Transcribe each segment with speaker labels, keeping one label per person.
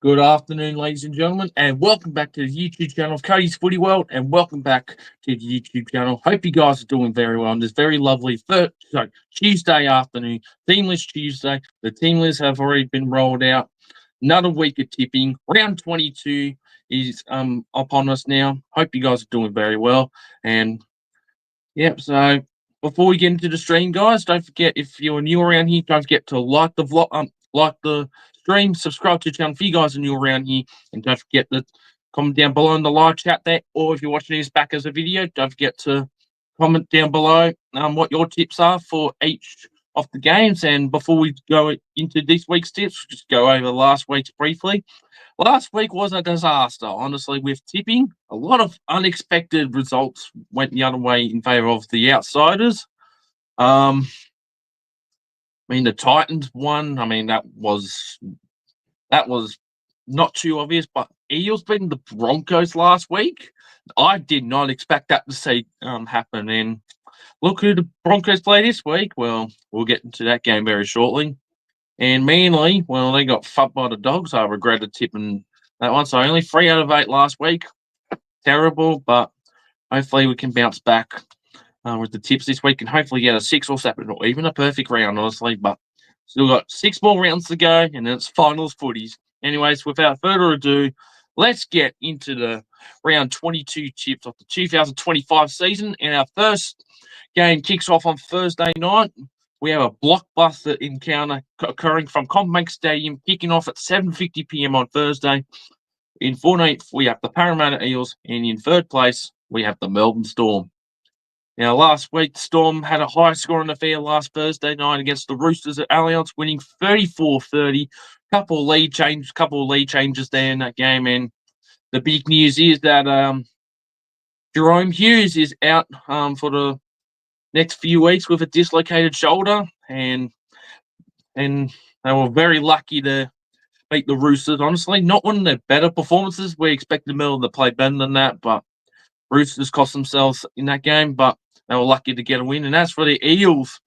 Speaker 1: Good afternoon, ladies and gentlemen, and welcome back to the YouTube channel of Cody's Footy World, and welcome back to the YouTube channel. Hope you guys are doing very well on this very lovely Tuesday afternoon, Teamless Tuesday. The team lists have already been rolled out. Another week of tipping. Round 22 is upon us now. Hope you guys are doing very well. And yep, so before we get into the stream, guys, don't forget, if you're new around here, don't forget to like the vlog, like the stream, subscribe to the channel if you guys are new around here, and don't forget to comment down below in the live chat there, or if you're watching this back as a video, don't forget to comment down below what your tips are for each of the games. And before we go into this week's tips, just go over last week's briefly. Last week was a disaster, honestly, with tipping. A lot of unexpected results went the other way in favour of the outsiders. The Titans won. That was not too obvious, but Eels beating the Broncos last week. I did not expect that to see happen. And look who the Broncos play this week. Well, we'll get into that game very shortly. And Manly, well, they got fucked by the Dogs. I regretted tipping that one. So only 3 out of 8 last week. Terrible, but hopefully we can bounce back with the tips this week and hopefully get a 6 or 7 or even a perfect round, honestly. But still got 6 more rounds to go, and then it's finals footies. Anyways, without further ado, let's get into the round 22 tips of the 2025 season. And our first game kicks off on Thursday night. We have a blockbuster encounter occurring from CommBank Stadium, kicking off at 7:50 p.m. on Thursday. In 14th, we have the Parramatta Eels, and in 3rd place, we have the Melbourne Storm. Now, last week, the Storm had a high-scoring affair last Thursday night against the Roosters at Allianz, winning 34-30. Couple of lead changes there in that game, and the big news is that Jerome Hughes is out for the next few weeks with a dislocated shoulder, and they were very lucky to beat the Roosters. Honestly, not one of their better performances. We expected Melbourne to play better than that, but Roosters cost themselves in that game, but they were lucky to get a win. And as for the Eels,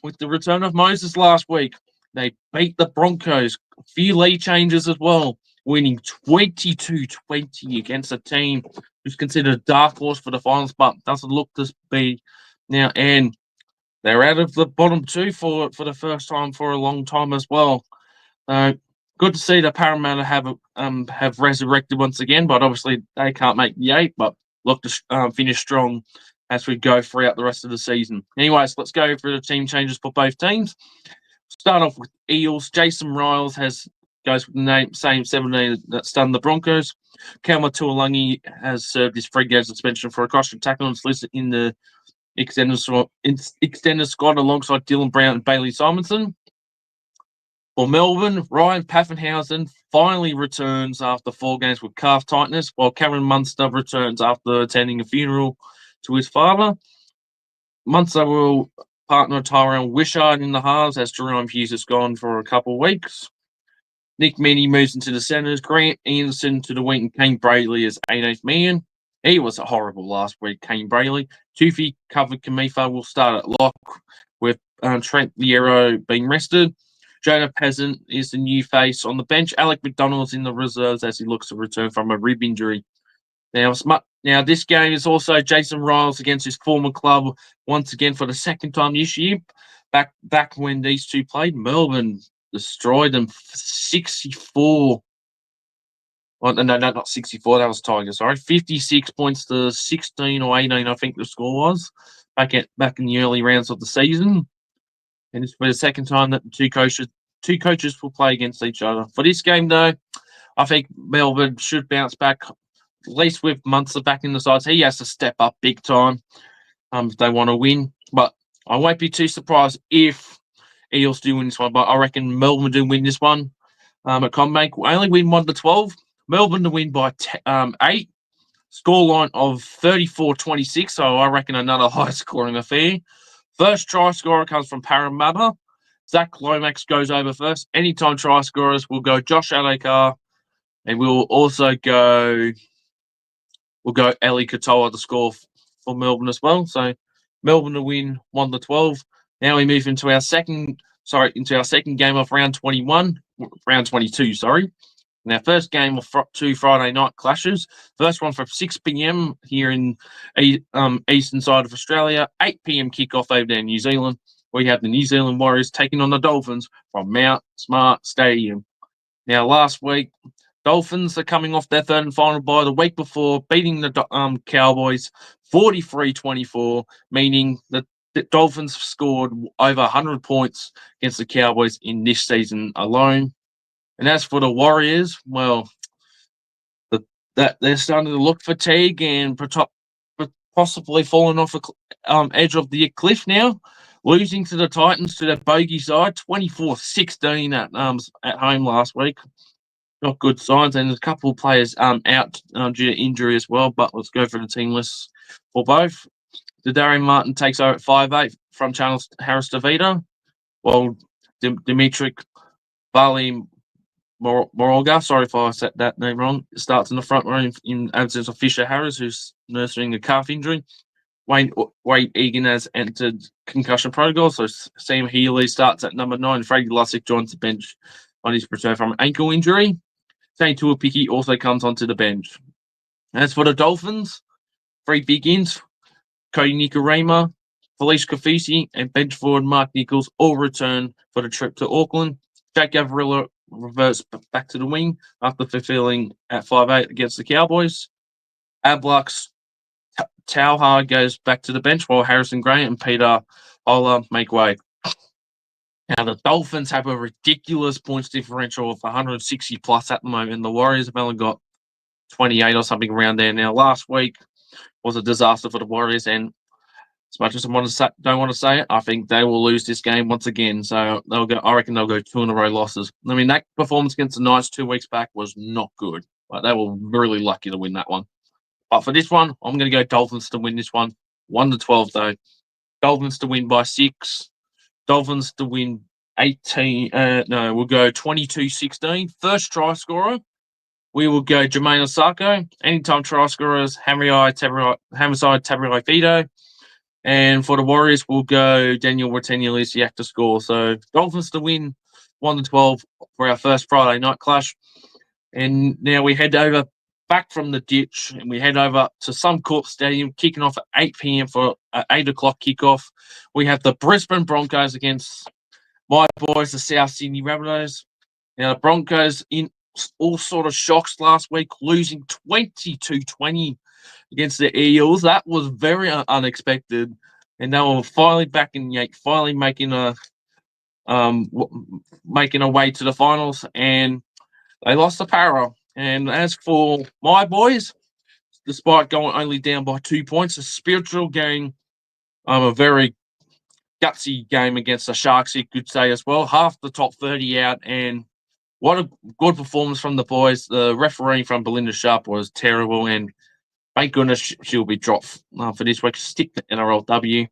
Speaker 1: with the return of Moses last week, they beat the Broncos. A few lead changes as well, winning 22-20 against a team who's considered a dark horse for the finals, but doesn't look to be now. And they're out of the bottom 2 for the first time for a long time as well. Good to see the Parramatta have resurrected once again, but obviously they can't make the 8, but look to finish strong as we go throughout the rest of the season. Anyways, let's go through the team changes for both teams. Start off with Eels. Jason Riles goes with the same 17 that stunned the Broncos. Kelma Tuolangi has served his 3-game suspension for a caution tackle and is listed in the extended squad alongside Dylan Brown and Bailey Simonson. For Melbourne, Ryan Paffenhausen finally returns after 4 games with calf tightness, while Cameron Munster returns after attending a funeral to his father. Munster will partner Tyrell Wishart in the halves as Jerome Hughes is gone for a couple of weeks. Nick Meaney moves into the centres. Grant Anderson to the wing, and Kane Brayley as 18th man. He was horrible last week, Kane Brayley. Tufi covered Kamifa will start at lock with Trent Liero being rested. Jonah Peasant is the new face on the bench. Alec McDonald's in the reserves as he looks to return from a rib injury. Now, this game is also Jason Riles against his former club once again for the second time this year. Back when these two played, Melbourne destroyed them 64. Oh, no, not 64. That was Tigers. Sorry, 56 points to 16 or 18. I think the score was back in the early rounds of the season. And it's for the second time that the two coaches will play against each other. For this game, though, I think Melbourne should bounce back, at least with Munster back in the sides. He has to step up big time if they want to win. But I won't be too surprised if Eels do win this one. But I reckon Melbourne do win this one at CommBank. We'll only win 1-12. Melbourne to win by 8. Scoreline of 34-26. So I reckon another high-scoring affair. First try scorer comes from Parramatta. Zach Lomax goes over first. Anytime try scorers will go Josh Adokar, and we'll also go Eli Katoa to score for Melbourne as well. So Melbourne to win 1-12. Now we move into our second into our second game of round 22, sorry. And our first game of two Friday night clashes. First one from 6 p.m. here in eastern side of Australia. 8 p.m. kickoff over there in New Zealand. We have the New Zealand Warriors taking on the Dolphins from Mount Smart Stadium. Now, last week, Dolphins are coming off their third and final bye the week before, beating the Cowboys 43-24, meaning that the Dolphins scored over 100 points against the Cowboys in this season alone. And as for the Warriors, well, that they're starting to look fatigued and possibly falling off the edge of the cliff now, losing to the Titans to their bogey side, 24-16 at home last week. Not good signs, and there's a couple of players out due to injury as well. But let's go for the team list for both. Darian Martin takes over at 5'8" from Charles Harris DeVito, while Dimitri Bali Moroga, sorry if I said that name wrong, starts in the front row in absence of Fisher Harris, who's nursing a calf injury. Wade Egan has entered concussion protocol, so Sam Healy starts at number 9. Freddie Lussick joins the bench on his return from an ankle injury. Tane Tuapiki also comes onto the bench. As for the Dolphins, 3 big-ins, Cody Nikorima, Felice Kafusi, and bench forward Mark Nichols all return for the trip to Auckland. Jack Gavrilla reverts back to the wing after fulfilling at 5'8" against the Cowboys. Ablux Tauha goes back to the bench while Harrison Gray and Peter Holler make way. Now, the Dolphins have a ridiculous points differential of 160 plus at the moment. The Warriors have only got 28 or something around there. Now, last week was a disaster for the Warriors, and as much as I don't want to say it, I think they will lose this game once again. So I reckon they'll go 2 in a row losses. I mean, that performance against the Knights 2 weeks back was not good. But they were really lucky to win that one. But for this one, I'm going to go Dolphins to win this one. 1-12 though. Dolphins to win by 6. Dolphins to win 18. We'll go 22-16. First try scorer, we will go Jermaine Osako. Anytime try scorers, Hamiside Taburai-Fido. And for the Warriors, we'll go Daniel Wattenulisiak to score. So Dolphins to win 1-12 for our first Friday night clash. And now we head over back from the ditch and we head over to Suncorp Stadium, kicking off at 8 p.m. for an 8 o'clock kickoff. We have the Brisbane Broncos against my boys, the South Sydney Rabbitohs. Now, the Broncos in all sort of shocks last week, losing 22-20 against the Eels. That was very unexpected. And they were finally back in the 8, finally making a way to the finals. And they lost the Para. And as for my boys, despite going only down by 2 points, a spiritual game, a very gutsy game against the Sharks, you could say as well. Half the top 30 out, and what a good performance from the boys. The referee from Belinda Sharp was terrible, and thank goodness she'll be dropped for this week. Stick to NRLW.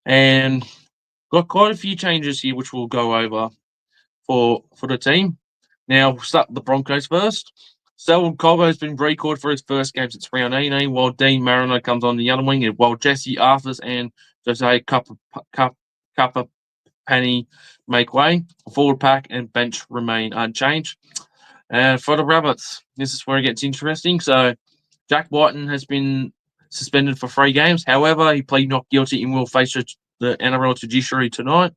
Speaker 1: And got quite a few changes here, which we'll go over for the team. Now, we'll start with the Broncos first. Selwyn Cobbo has been recalled for his first game since round 18, while Dean Mariner comes on the other wing, and while Jesse Arthurs and Jose Penny make way. Forward pack and bench remain unchanged. And for the Rabbits, this is where it gets interesting. So, Jack Whiten has been suspended for 3 games. However, he pleaded not guilty and will face the NRL judiciary tonight.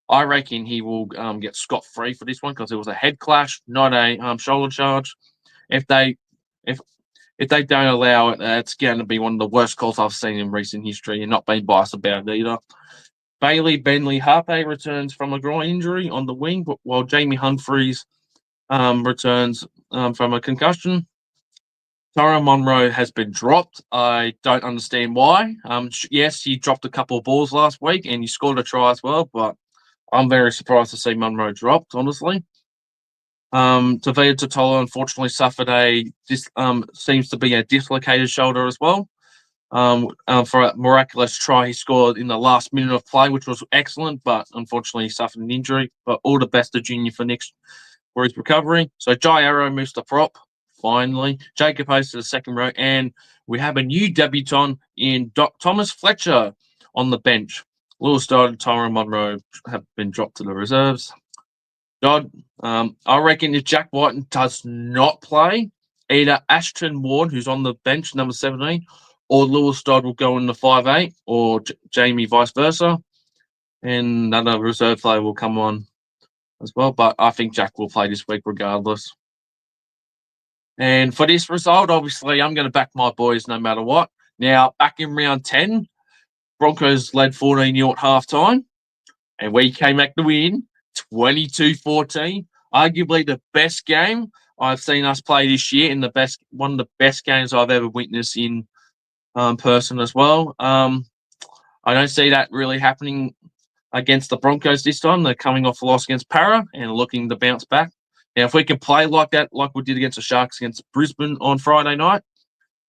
Speaker 1: I reckon he will get scot-free for this one because it was a head clash, not a shoulder charge. If they don't allow it, it's going to be one of the worst calls I've seen in recent history, and not being biased about it either. Bailey Bentley Harpe returns from a groin injury on the wing, while Jamie Humphries returns from a concussion. Tyrone Monroe has been dropped. I don't understand why. Yes, he dropped a couple of balls last week and he scored a try as well, but I'm very surprised to see Monroe dropped, honestly. Tavia Totola unfortunately suffered seems to be a dislocated shoulder as well. For a miraculous try he scored in the last minute of play, which was excellent, but unfortunately he suffered an injury. But all the best to Junior for his recovery. So Jai Arrow moves to prop, finally. Jacob Hayes to the second row, and we have a new debutant in Thomas Fletcher on the bench. Lewis Dodd and Tyrone Monroe have been dropped to the reserves. Dodd, I reckon if Jack Whiten does not play, either Ashton Ward, who's on the bench, number 17, or Lewis Dodd will go in the 5'8", or Jamie vice versa, and another reserve player will come on as well. But I think Jack will play this week regardless. And for this result, obviously, I'm going to back my boys no matter what. Now, back in round 10, Broncos led 14-0 at halftime, and we came back to win 22-14. Arguably the best game I've seen us play this year, and one of the best games I've ever witnessed in person as well. I don't see that really happening against the Broncos this time. They're coming off a loss against Para and looking to bounce back. Now, if we can play like that, like we did against the Sharks against Brisbane on Friday night,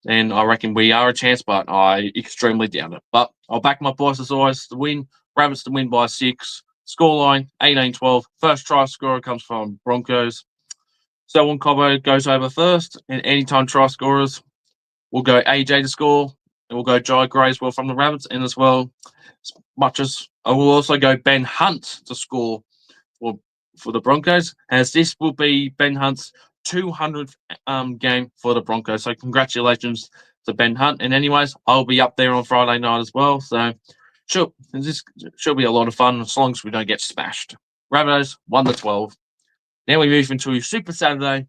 Speaker 1: then I reckon we are a chance, but I extremely doubt it. But I'll back my boys as always to win. Rabbits to win by 6. Scoreline 18-12. First try scorer comes from Broncos. Selwyn Cobbo goes over first, and anytime try scorers, we'll go AJ to score, and we'll go Jai Gray as well from the Rabbits, and as well, as much as I will also go Ben Hunt to score for the Broncos, as this will be Ben Hunt's 200th game for the Broncos. So congratulations to Ben Hunt. And anyways, I'll be up there on Friday night as well. So this should be a lot of fun as long as we don't get smashed. Rabbitohs 1-12. Now we move into Super Saturday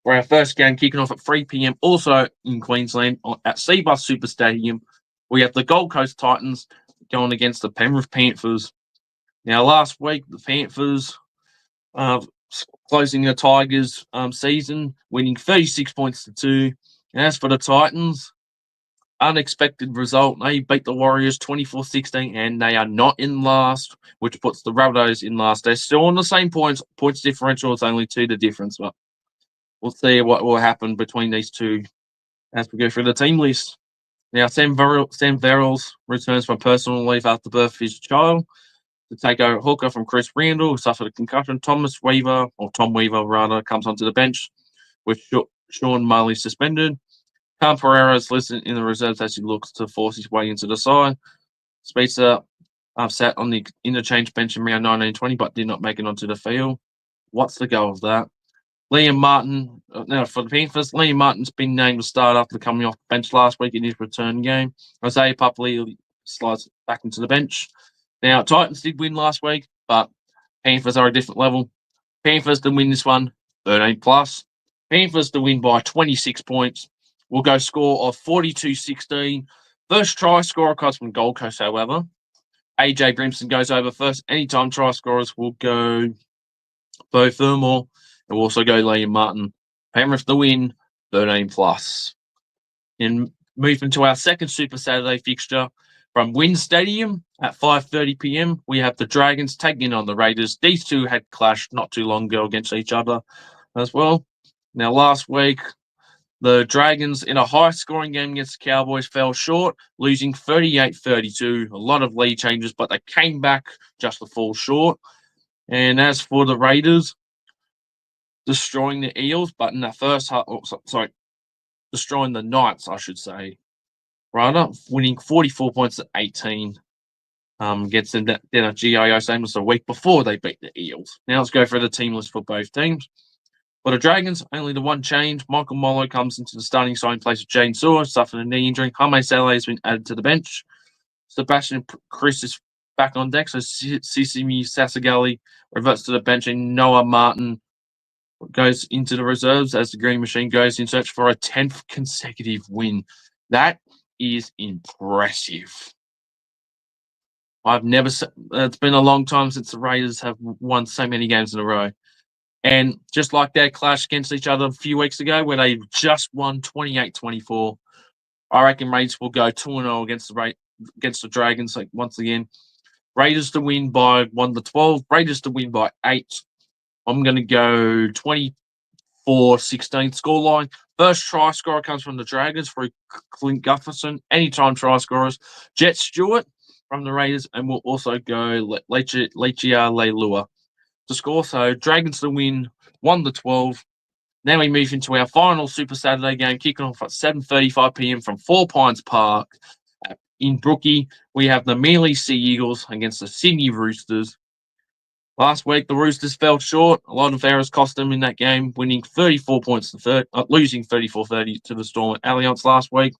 Speaker 1: for our first game kicking off at 3 p.m. also in Queensland at Seabus Super Stadium. We have the Gold Coast Titans going against the Penrith Panthers. Now last week the Panthers closing the Tigers season, winning 36 points to 2. And as for the Titans, unexpected result. They beat the Warriors 24-16, and they are not in last, which puts the Rabbitohs in last. They're still on the same points differential. It's only 2 the difference, but we'll see what will happen between these two as we go through the team list. Now, Sam Verrills returns from personal leave after birth of his child to take over hooker from Chris Randall, who suffered a concussion. Tom Weaver, comes onto the bench with Sean Marley suspended. Cam Pereira is listed in the reserves as he looks to force his way into the side. Spacer sat on the interchange bench in round 19-20, but did not make it onto the field. What's the goal of that? Liam Martin, now for the Panthers, Liam Martin's been named to start after coming off the bench last week in his return game. Isaiah Papali'i slides back into the bench. Now, Titans did win last week, but Panthers are a different level. Panthers to win this one, 13+. Panthers to win by 26 points. We'll go score of 42-16. First try scorer comes from Gold Coast, however. AJ Brimson goes over first. Anytime try scorers will go Bo Fermor, and we'll also go Liam Martin. Penrith to win, 13+. And moving to our second Super Saturday fixture, from Wynn Stadium at 5:30 p.m., we have the Dragons taking on the Raiders. These two had clashed not too long ago against each other as well. Now, last week, the Dragons, in a high-scoring game against the Cowboys, fell short, losing 38-32. A lot of lead changes, but they came back just to fall short. And as for the Raiders, destroying the Eels, but in that first half, destroying the Knights, I should say, rather, winning 44 points to 18 against them then at GIO same as the week before they beat the Eels. Now let's go through the team list for both teams. For the Dragons, only the one change. Michael Molo comes into the starting side in place of Jane Sewer, suffered a knee injury. Jaime Saleh has been added to the bench. Sebastian Chris is back on deck, so Sisimi Sasagali reverts to the bench, and Noah Martin goes into the reserves as the Green Machine goes in search for a 10th consecutive win. That is impressive. It's been a long time since the Raiders have won so many games in a row. And just like their clash against each other a few weeks ago, where they just won 28-24, I reckon Raiders will go 2-0 against the Dragons once again. Raiders to win by 1-12. Raiders to win by 8. I'm going to go 24-16 scoreline. First try scorer comes from the Dragons for Clint Gutherson. Anytime try scorers, Jet Stewart from the Raiders, and we'll also go Lechia Leilua to score. So Dragons to win 1-12. Then we move into our final Super Saturday game, kicking off at 7:35 p.m. from Four Pines Park in Brookie, we have the Manly Sea Eagles against the Sydney Roosters. Last week, the Roosters fell short. A lot of errors cost them in that game, winning 34 points to losing 34-30 to the Storm at Allianz last week.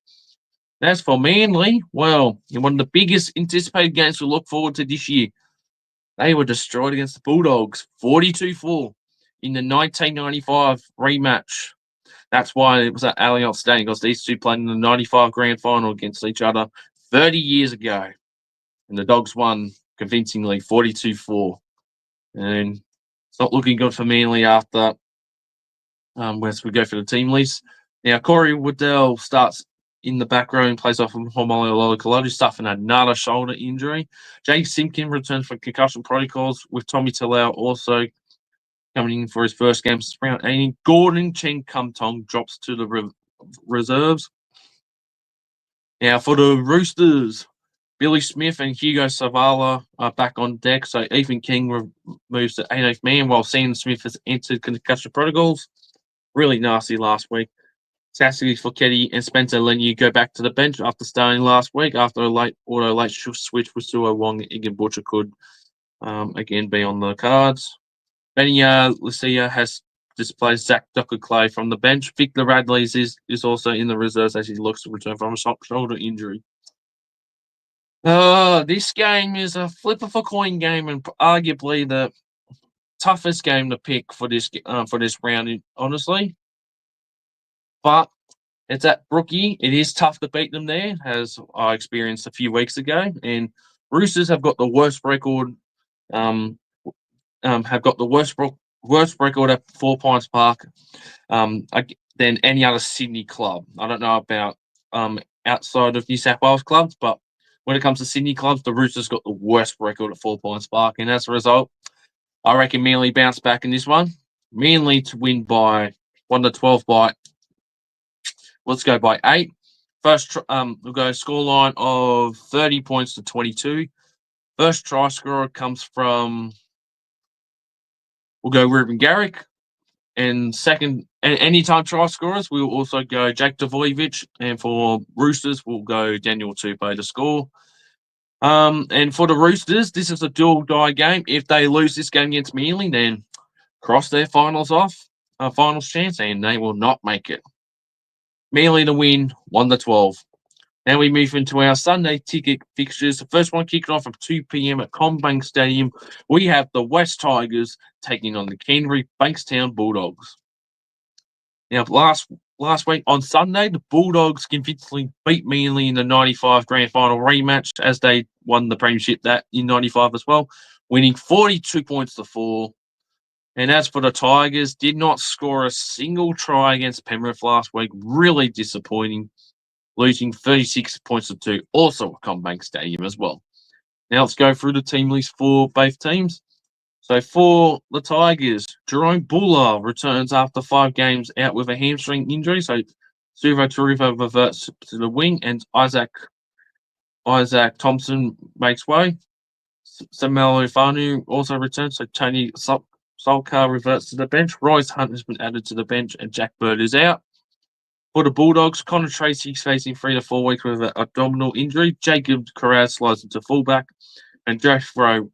Speaker 1: As for Manly, well, in one of the biggest anticipated games we look forward to this year, they were destroyed against the Bulldogs, 42-4 in the 1995 rematch. That's why it was at Allianz Stadium, because these two played in the 95 grand final against each other 30 years ago. And the Dogs won convincingly 42-4. And it's not looking good for Manly after as we go for the team list. Now, Corey Waddell starts in the back row and plays off of Homolio Lolokolodu, suffering another shoulder injury. Jake Simpkin returns for concussion protocols, with Tommy Talau also coming in for his first game. And Gordon Cheng Kum Tong drops to the reserves. Now, for the Roosters, Billy Smith and Hugo Savala are back on deck, so Ethan King moves to 18th man, while Sam Smith has entered concussion protocols. Really nasty last week. Sassy Focchetti and Spencer Leniu go back to the bench after starting last week after a late switch with Suo Wong and Igan Butcher could again be on the cards. Benny Lucia has displaced Zach Ducker-Clay from the bench. Victor Radley is also in the reserves as he looks to return from a shoulder injury. This game is a flip of a coin game and arguably the toughest game to pick for this round, honestly. But it's at Brookie. It is tough to beat them there, as I experienced a few weeks ago. And Roosters have got the worst record. Have got the worst record at 4 Pines Park than any other Sydney club. I don't know about outside of New South Wales clubs, but when it comes to Sydney clubs, the Roosters got the worst record at 4 Pines Park, and as a result, I reckon Manly bounce back in this one. Manly to win by 1-12 by. Let's go by 8. First, we'll go scoreline of 30 points to 22. First try scorer comes from. We'll go Ruben Garrick. And second, anytime try scorers, we'll also go Jake Dvojevic. And for Roosters, we'll go Daniel Tupou to score. And for the Roosters, this is a do-or-die game. If they lose this game against Manly, then cross their finals chance, and they will not make it. Manly to win, 1-12. Now we move into our Sunday ticket fixtures. The first one kicking off at 2 p.m. at CommBank Stadium. We have the West Tigers taking on the Canterbury Bankstown Bulldogs. Now, last week on Sunday, the Bulldogs convincingly beat Manly in the 95 grand final rematch as they won the premiership that in 95 as well, winning 42 points to 4. And as for the Tigers, did not score a single try against Penrith last week. Really disappointing, losing 36 points to 2, also at CommBank Stadium as well. Now let's go through the team list for both teams. So for the Tigers, Jerome Buller returns after 5 games out with a hamstring injury. So Suvo Taruva reverts to the wing, and Isaac Thompson makes way. Samuel Ufanu also returns. So Tony Solkar reverts to the bench. Royce Hunt has been added to the bench, and Jack Bird is out. For the Bulldogs, Connor Tracy is facing 3 to 4 weeks with an abdominal injury. Jacob Carraz slides into fullback, and Jeffro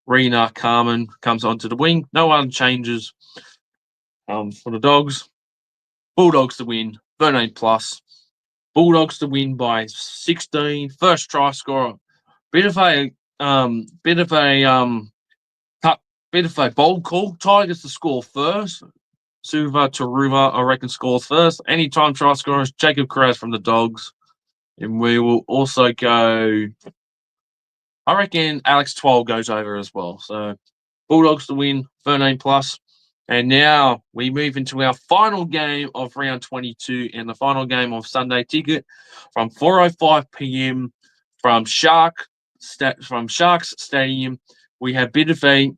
Speaker 1: Rena Carmen comes onto the wing. No other changes for the Dogs. Bulldogs to win, 13+. Bulldogs to win by 16. First try scorer. Bit of a bold call. Tigers to score first. Suva Taruva, I reckon, scores first. Anytime try scorers, Jacob Carraz from the Dogs. And we will also go, I reckon Alex Twal goes over as well. So Bulldogs to win, 13+. And now we move into our final game of round 22 and the final game of Sunday ticket from 4:05 p.m. from Sharks Stadium. We have bit of a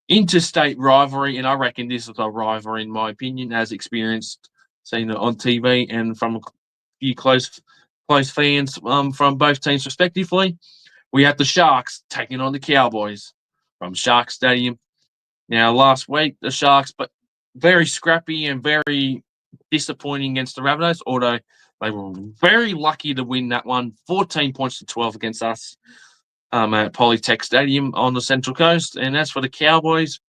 Speaker 1: interstate rivalry, and I reckon this is a rivalry in my opinion, as experienced, seen it on TV and from a few close fans from both teams respectively. We have the Sharks taking on the Cowboys from Sharks Stadium. Now, last week, the Sharks, but very scrappy and very disappointing against the Rabbitohs, although They were very lucky to win that one, 14 points to 12 against us at Polytech Stadium on the Central Coast. And as for the Cowboys,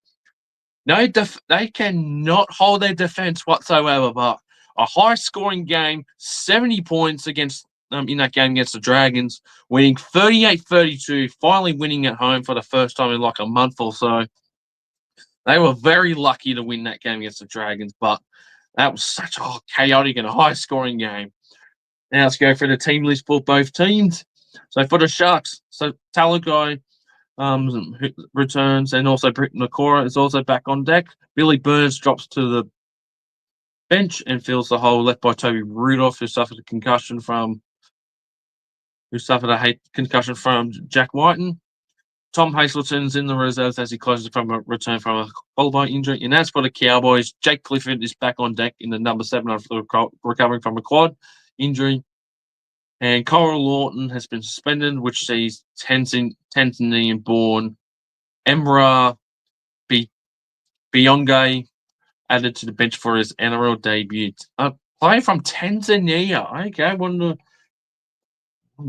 Speaker 1: no, they cannot hold their defense whatsoever. But a high-scoring game, 70 points against in that game against the Dragons, winning 38-32, finally winning at home for the first time in like a month or so. They were very lucky to win that game against the Dragons, but that was such a chaotic and high-scoring game. Now let's go for the team list for both teams. So for the Sharks, so Talagai returns, and also Britt Nakora is also back on deck. Billy Burns drops to the bench and fills the hole left by Toby Rudolph, who suffered a concussion from Jack Whiten. Tom Hazelton's in the reserves as he closes from a return from a collarbone injury. And as for the Cowboys, Jake Clifford is back on deck in the number 7 after recovering from a quad injury. And Coral Lawton has been suspended, which sees Tanzanian-born Emra Bionge added to the bench for his NRL debut. A player from Tanzania. Okay,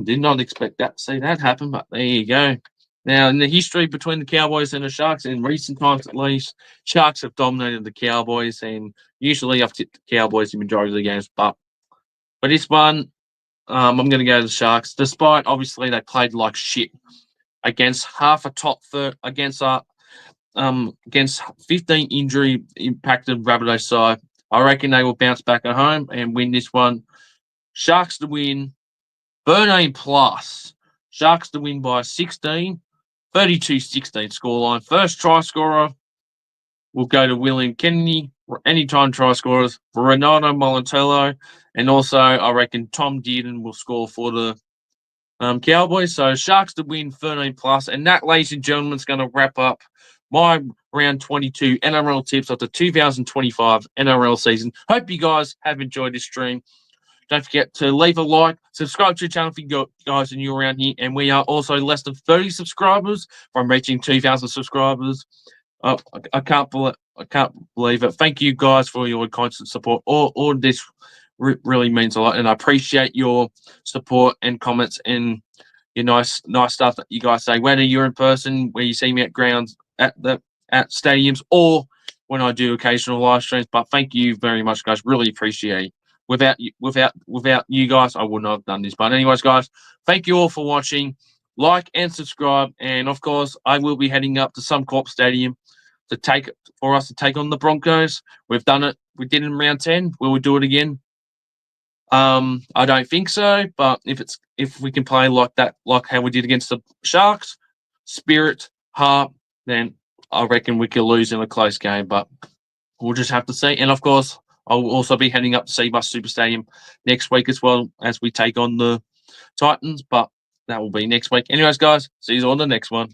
Speaker 1: did not expect that to see that happen, but there you go. Now, in the history between the Cowboys and the Sharks, in recent times at least, Sharks have dominated the Cowboys, and usually I've tipped the Cowboys in the majority of the games. But for this one, I'm going to go to the Sharks, despite obviously they played like shit against half a top third, against 15 injury impacted Rabbitohs side. I reckon they will bounce back at home and win this one. Sharks to win, 13 plus. Sharks to win by 16, 32-16 scoreline. First try scorer will go to William Kennedy. Anytime try scorers, Renato Molitello, and also I reckon Tom Dearden will score for the Cowboys. So Sharks to win 13 plus, and that, ladies and gentlemen, is going to wrap up my round 22 NRL tips of the 2025 NRL season. Hope you guys have enjoyed this stream. Don't forget to leave a like, subscribe to the channel if you guys are new around here, and we are also less than 30 subscribers from reaching 2,000 subscribers. I can't believe it. Thank you guys for your constant support. All this really means a lot, and I appreciate your support and comments and your nice stuff that you guys say, whether you're in person, where you see me at grounds, at stadiums, or when I do occasional live streams. But thank you very much, guys. Really appreciate it. Without you guys, I would not have done this. But anyways, guys, thank you all for watching. Like and subscribe, and of course, I will be heading up to Suncorp Stadium to take on the Broncos. We've done it. We did it in round 10. Will we do it again? I don't think so. But if we can play like that, like how we did against the Sharks, spirit, heart, then I reckon we could lose in a close game. But we'll just have to see. And of course, I will also be heading up to Seabus Super Stadium next week as well as we take on the Titans. But that will be next week. Anyways, guys, see you on the next one.